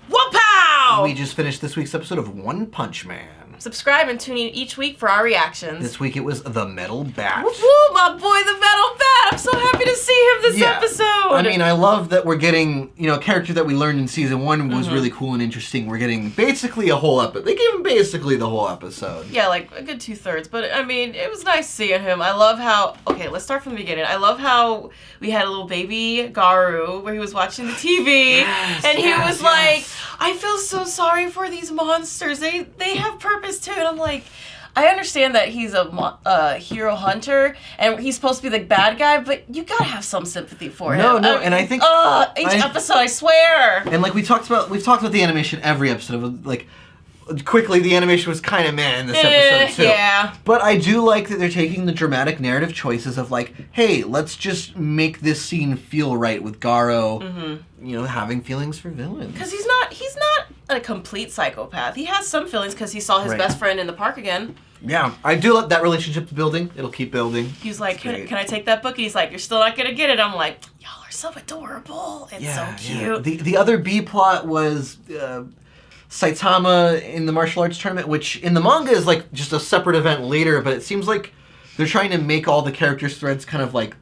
Whoop-pow! We just finished this week's episode of One Punch Man. Subscribe and tune in each week for our reactions. This week it was The Metal Bat. Woo, my boy, the Metal Bat! I'm so happy to see him this episode! I mean, I love that we're getting, a character that we learned in season 1 was really cool and interesting. We're getting basically a whole episode. They gave him basically the whole episode. Yeah, like a good 2/3. But, I mean, it was nice seeing him. I love how... Okay, let's start from the beginning. I love how we had a little baby Garu where he was watching the TV. And he was like, I feel so sorry for these monsters. They have purpose too. And I'm like... I understand that he's a hero hunter and he's supposed to be the bad guy, but you gotta have some sympathy for him. No, and I think each episode, I swear. And like we've talked about the animation every episode of like quickly the animation was kind of meh in this episode too. Yeah. But I do like that they're taking the dramatic narrative choices of like, hey, let's just make this scene feel right with Garo, having feelings for villains. Because he's not a complete psychopath. He has some feelings because he saw his best friend in the park again. Yeah, I do love that relationship building. It'll keep building. He's like, can I take that book? He's like, you're still not gonna get it. I'm like, y'all are so adorable. It's so cute. Yeah. The other B plot was Saitama in the martial arts tournament, which in the manga is like just a separate event later, but it seems like they're trying to make all the characters' threads kind of like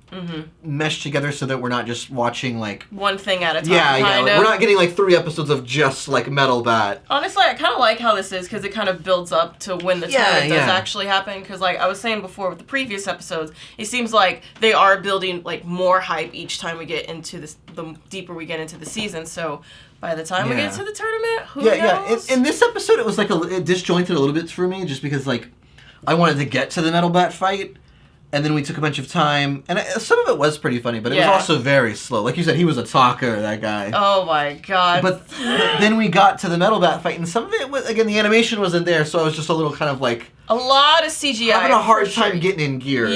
mesh together so that we're not just watching like one thing at a time. Like, we're not getting like 3 episodes of just like Metal Bat. Honestly, I kind of like how this is because it kind of builds up to when the tournament does actually happen. Because like I was saying before with the previous episodes, it seems like they are building like more hype each time we get into this. The deeper we get into the season, so. By the time we get to the tournament, who knows? In this episode, it was like it disjointed a little bit for me, just because like I wanted to get to the Metal Bat fight, and then we took a bunch of time, and some of it was pretty funny, but it was also very slow. Like you said, he was a talker, that guy. Oh my god! But then we got to the Metal Bat fight, and some of it was again the animation wasn't there, so I was just a little kind of like a lot of CGI. Having a hard time getting in gear.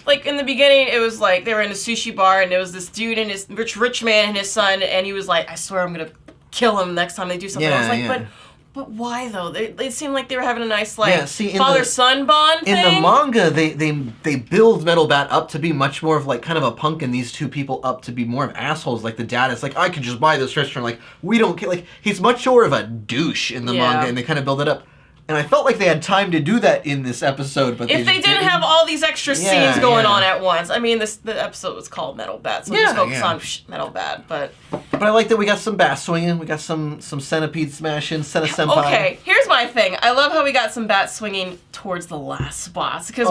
Like in the beginning, it was like they were in a sushi bar, and there was this dude and his rich man and his son, and he was like, "I swear I'm gonna kill him next time they do something." I was like, But why though? They seemed like they were having a nice father-son bond thing. In the manga, they build Metal Bat up to be much more of like kind of a punk, and these two people up to be more of assholes. Like the dad is like, I could just buy this restaurant. Like we don't care. Like he's much more of a douche in the manga, and they kind of build it up. And I felt like they had time to do that in this episode, but if they didn't have all these extra scenes going on at once. I mean, the episode was called Metal Bat, so just focus on Metal Bat. But I like that we got some bat swinging, we got some centipede smashing, Senpai. Okay, here's my thing. I love how we got some bat swinging towards the last spots because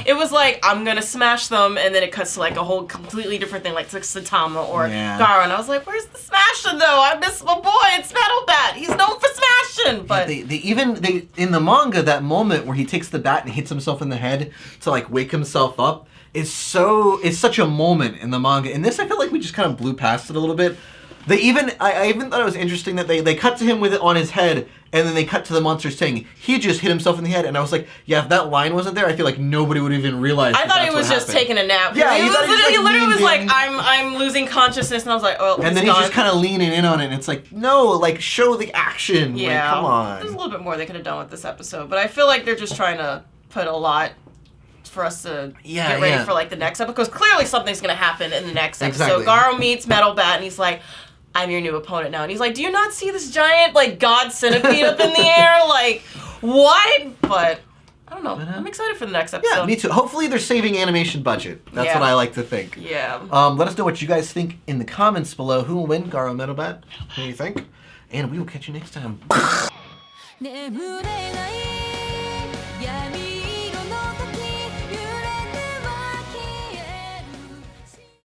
it was like I'm gonna smash them, and then it cuts to like a whole completely different thing, like Saitama or Gaara, and I was like, where's the smashing though? I miss my boy. It's Metal Bat. He's known for smashing. But in the manga, that moment where he takes the bat and hits himself in the head to like wake himself up is such a moment in the manga. In this, I feel like we just kind of blew past it a little bit. I even thought it was interesting that they cut to him with it on his head, and then they cut to the monster saying he just hit himself in the head, and I was like, yeah, if that line wasn't there, I feel like nobody would even realize. I thought he was just taking a nap. Yeah, he literally was like, I'm losing consciousness, and I was like, oh. And then he's just kind of leaning in on it, and it's like, no, like show the action. Yeah, like, come on. There's a little bit more they could have done with this episode, but I feel like they're just trying to put a lot for us to get ready for like the next episode, because clearly something's gonna happen in the next episode. Garo meets Metal Bat, and he's like, I'm your new opponent now. And he's like, do you not see this giant, like, god centipede up in the air? Like, what? But, I don't know. I'm excited for the next episode. Yeah, me too. Hopefully they're saving animation budget. That's what I like to think. Yeah. Let us know what you guys think in the comments below. Who will win, Garo, Metal Bat? What do you think? And we will catch you next time.